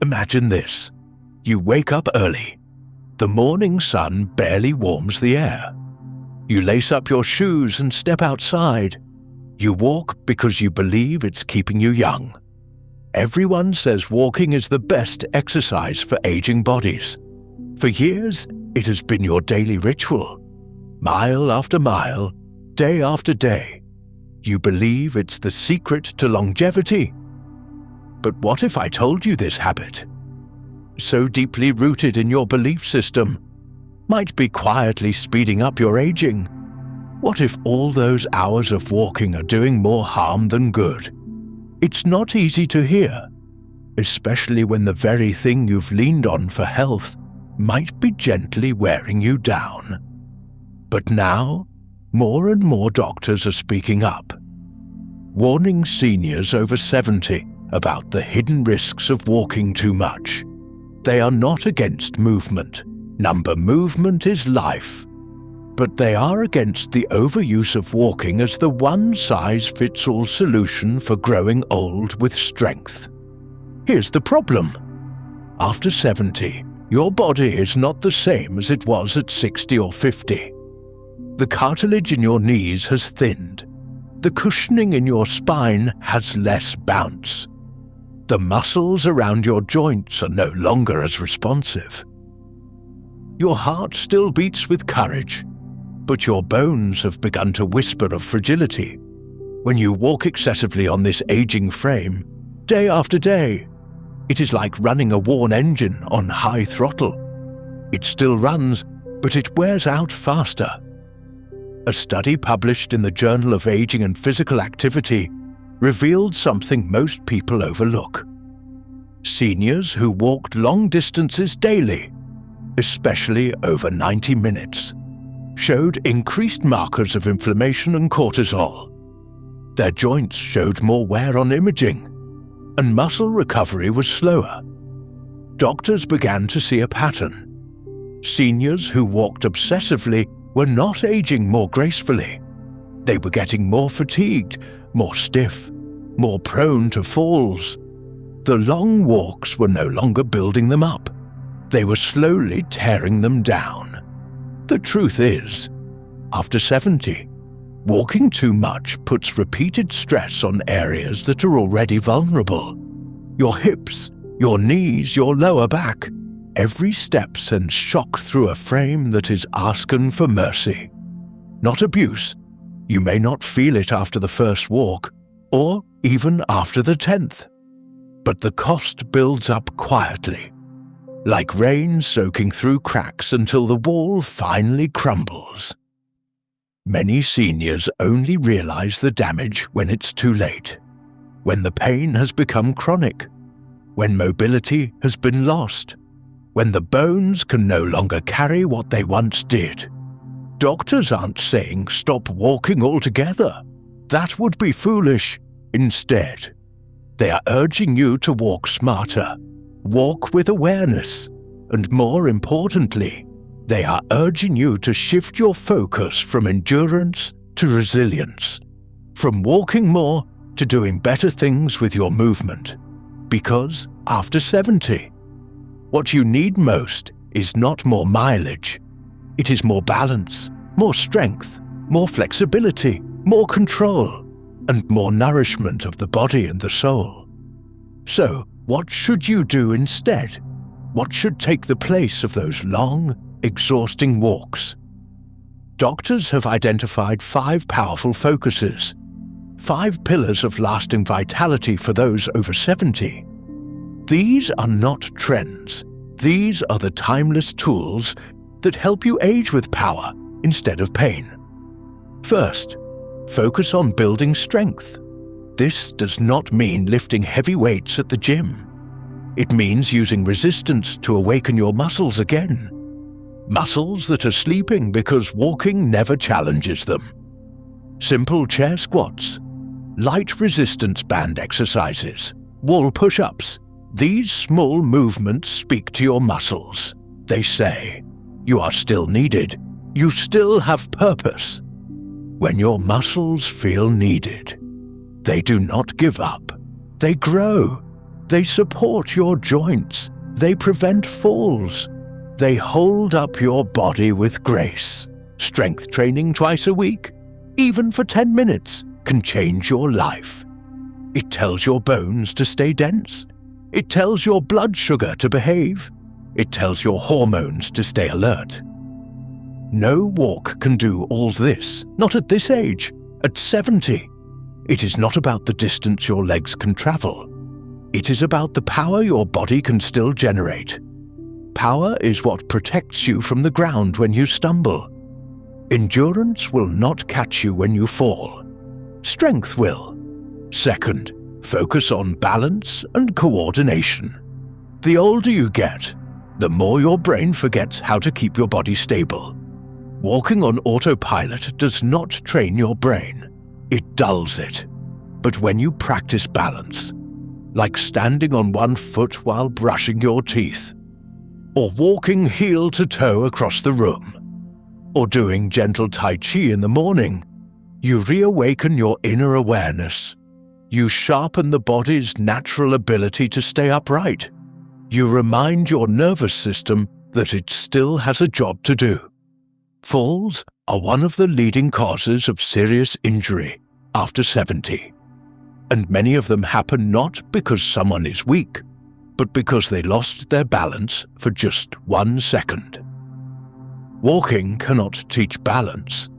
Imagine this. You wake up early. The morning sun barely warms the air. You lace up your shoes and step outside. You walk because you believe it's keeping you young. Everyone says walking is the best exercise for aging bodies. For years, it has been your daily ritual. Mile after mile, day after day. You believe it's the secret to longevity. But what if I told you this habit, so deeply rooted in your belief system, might be quietly speeding up your aging? What if all those hours of walking are doing more harm than good? It's not easy to hear, especially when the very thing you've leaned on for health might be gently wearing you down. But now, more and more doctors are speaking up, warning seniors over 70 about the hidden risks of walking too much. They are not against movement. Movement is life. But they are against the overuse of walking as the one-size-fits-all solution for growing old with strength. Here's the problem. After 70, your body is not the same as it was at 60 or 50. The cartilage in your knees has thinned. The cushioning in your spine has less bounce. The muscles around your joints are no longer as responsive. Your heart still beats with courage, but your bones have begun to whisper of fragility. When you walk excessively on this aging frame, day after day, it is like running a worn engine on high throttle. It still runs, but it wears out faster. A study published in the Journal of Aging and Physical Activity revealed something most people overlook. Seniors who walked long distances daily, especially over 90 minutes, showed increased markers of inflammation and cortisol. Their joints showed more wear on imaging, and muscle recovery was slower. Doctors began to see a pattern. Seniors who walked obsessively were not aging more gracefully. They were getting more fatigued, more stiff, more prone to falls. The long walks were no longer building them up. They were slowly tearing them down. The truth is, after 70, walking too much puts repeated stress on areas that are already vulnerable. Your hips, your knees, your lower back. Every step sends shock through a frame that is asking for mercy. Not abuse. You may not feel it after the first walk, or even after the 10th. But the cost builds up quietly, like rain soaking through cracks until the wall finally crumbles. Many seniors only realize the damage when it's too late, when the pain has become chronic, when mobility has been lost, when the bones can no longer carry what they once did. Doctors aren't saying stop walking altogether. That would be foolish. Instead, they are urging you to walk smarter, walk with awareness, and more importantly, they are urging you to shift your focus from endurance to resilience, from walking more to doing better things with your movement. Because after 70, what you need most is not more mileage. It is more balance, more strength, more flexibility, more control, and more nourishment of the body and the soul. So, what should you do instead? What should take the place of those long, exhausting walks? Doctors have identified 5 powerful focuses, 5 pillars of lasting vitality for those over 70. These are not trends. These are the timeless tools that help you age with power instead of pain. First, focus on building strength. This does not mean lifting heavy weights at the gym. It means using resistance to awaken your muscles again. Muscles that are sleeping because walking never challenges them. Simple chair squats, light resistance band exercises, wall push-ups. These small movements speak to your muscles. They say, you are still needed. You still have purpose. When your muscles feel needed, they do not give up. They grow. They support your joints. They prevent falls. They hold up your body with grace. Strength training twice a week, even for 10 minutes, can change your life. It tells your bones to stay dense. It tells your blood sugar to behave. It tells your hormones to stay alert. No walk can do all this, not at this age, at 70. It is not about the distance your legs can travel. It is about the power your body can still generate. Power is what protects you from the ground when you stumble. Endurance will not catch you when you fall. Strength will. Second, focus on balance and coordination. The older you get, the more your brain forgets how to keep your body stable. Walking on autopilot does not train your brain. It dulls it. But when you practice balance, like standing on one foot while brushing your teeth, or walking heel to toe across the room, or doing gentle Tai Chi in the morning, you reawaken your inner awareness. You sharpen the body's natural ability to stay upright. You remind your nervous system that it still has a job to do. Falls are one of the leading causes of serious injury after 70. And many of them happen not because someone is weak, but because they lost their balance for just 1 second. Walking cannot teach balance.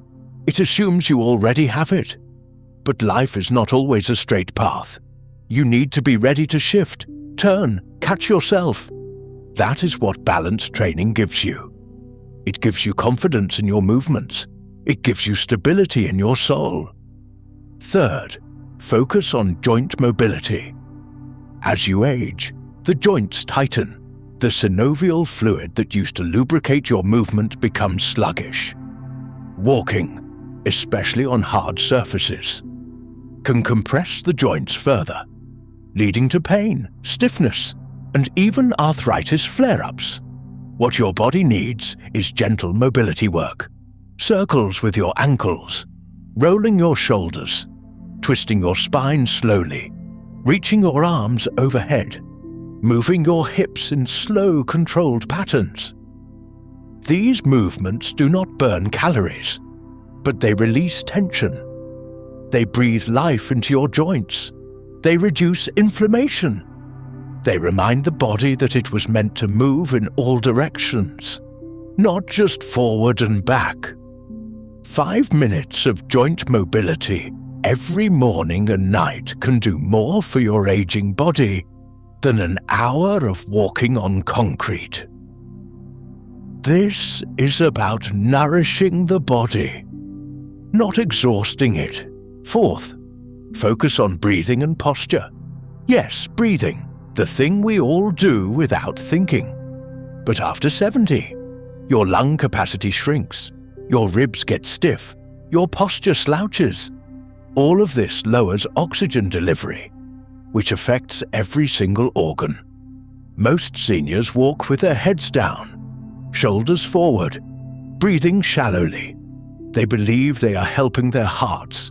It assumes you already have it. But life is not always a straight path. You need to be ready to shift, turn, catch yourself. That is what balance training gives you. It gives you confidence in your movements. It gives you stability in your soul. Third, focus on joint mobility. As you age, the joints tighten. The synovial fluid that used to lubricate your movement becomes sluggish. Walking, especially on hard surfaces, can compress the joints further, leading to pain, stiffness, and even arthritis flare-ups. What your body needs is gentle mobility work. Circles with your ankles, rolling your shoulders, twisting your spine slowly, reaching your arms overhead, moving your hips in slow, controlled patterns. These movements do not burn calories, but they release tension. They breathe life into your joints. They reduce inflammation. They remind the body that it was meant to move in all directions, not just forward and back. 5 minutes of joint mobility every morning and night can do more for your aging body than an hour of walking on concrete. This is about nourishing the body, not exhausting it. Fourth, focus on breathing and posture. Yes, breathing, the thing we all do without thinking. But after 70, your lung capacity shrinks, your ribs get stiff, your posture slouches. All of this lowers oxygen delivery, which affects every single organ. Most seniors walk with their heads down, shoulders forward, breathing shallowly. They believe they are helping their hearts,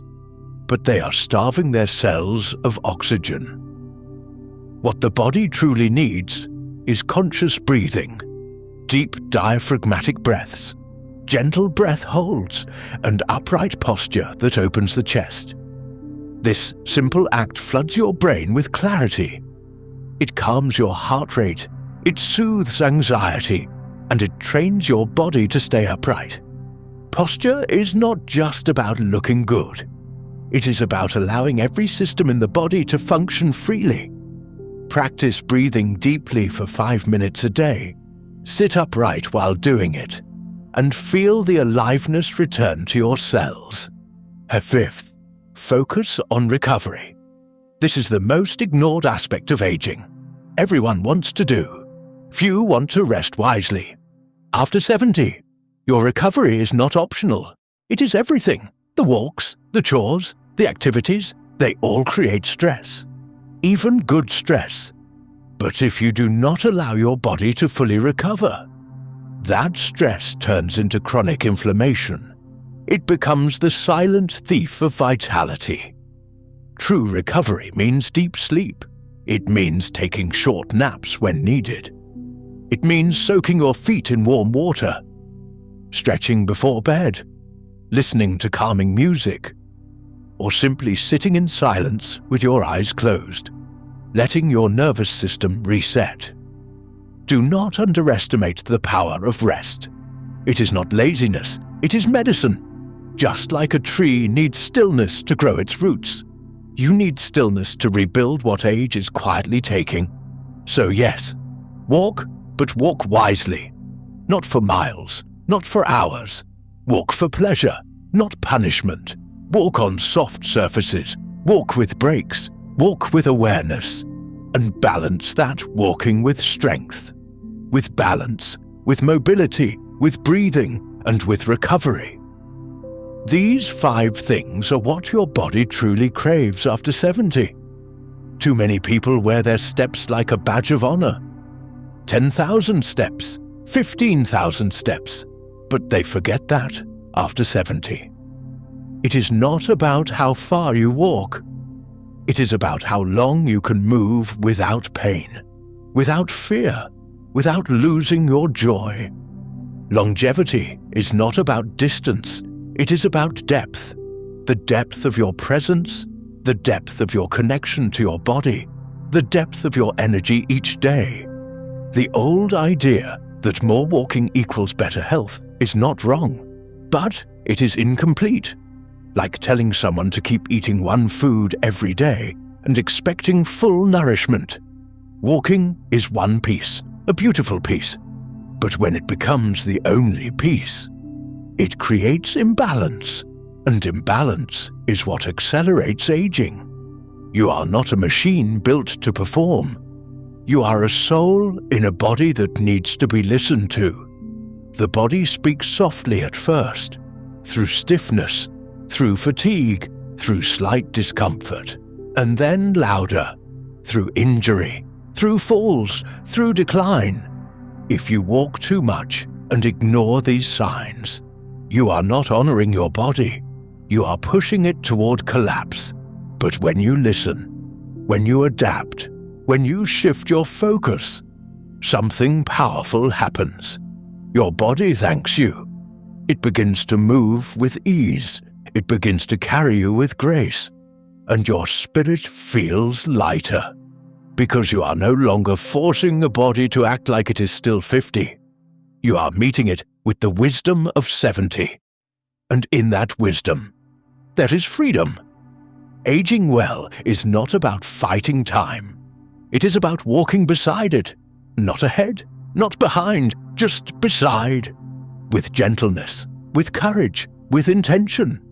but they are starving their cells of oxygen. What the body truly needs is conscious breathing, deep diaphragmatic breaths, gentle breath holds, and upright posture that opens the chest. This simple act floods your brain with clarity. It calms your heart rate, it soothes anxiety, and it trains your body to stay upright. Posture is not just about looking good. It is about allowing every system in the body to function freely. Practice breathing deeply for 5 minutes a day. Sit upright while doing it, and feel the aliveness return to your cells. Fifth, focus on recovery. This is the most ignored aspect of aging. Everyone wants to do. Few want to rest wisely. After 70, your recovery is not optional. It is everything. The walks, the chores, the activities, they all create stress. Even good stress. But if you do not allow your body to fully recover, that stress turns into chronic inflammation. It becomes the silent thief of vitality. True recovery means deep sleep, It means taking short naps when needed. It means soaking your feet in warm water, stretching before bed, listening to calming music, or simply sitting in silence with your eyes closed, letting your nervous system reset. Do not underestimate the power of rest. It is not laziness, it is medicine. Just like a tree needs stillness to grow its roots, you need stillness to rebuild what age is quietly taking. So yes, walk, but walk wisely. Not for miles, not for hours. Walk for pleasure, not punishment. Walk on soft surfaces, walk with breaks, walk with awareness, and balance that walking with strength, with balance, with mobility, with breathing, and with recovery. These 5 things are what your body truly craves after 70. Too many people wear their steps like a badge of honor. 10,000 steps, 15,000 steps, but they forget that after 70. It is not about how far you walk. It is about how long you can move without pain, without fear, without losing your joy. Longevity is not about distance, it is about depth. The depth of your presence, the depth of your connection to your body, the depth of your energy each day. The old idea that more walking equals better health is not wrong, but it is incomplete. Like telling someone to keep eating one food every day and expecting full nourishment. Walking is one piece, a beautiful piece, but when it becomes the only piece, it creates imbalance, and imbalance is what accelerates aging. You are not a machine built to perform. You are a soul in a body that needs to be listened to. The body speaks softly at first, through stiffness, through fatigue, through slight discomfort, and then louder, through injury, through falls, through decline. If you walk too much and ignore these signs, you are not honoring your body, you are pushing it toward collapse. But when you listen, when you adapt, when you shift your focus, something powerful happens. Your body thanks you. It begins to move with ease. It begins to carry you with grace, and your spirit feels lighter, because you are no longer forcing a body to act like it is still 50. You are meeting it with the wisdom of 70. And in that wisdom, there is freedom. Aging well is not about fighting time. It is about walking beside it, not ahead, not behind, just beside, with gentleness, with courage, with intention.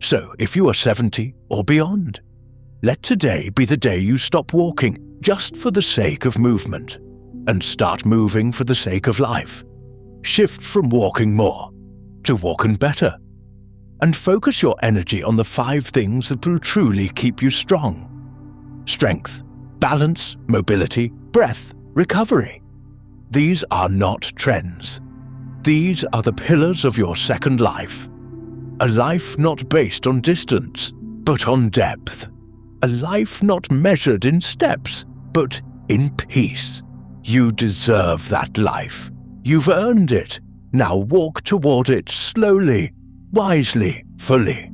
So if you are 70 or beyond, let today be the day you stop walking just for the sake of movement and start moving for the sake of life. Shift from walking more to walking better, and focus your energy on the 5 things that will truly keep you strong. Strength, balance, mobility, breath, recovery. These are not trends. These are the pillars of your second life. A life not based on distance, but on depth. A life not measured in steps, but in peace. You deserve that life. You've earned it. Now walk toward it slowly, wisely, fully.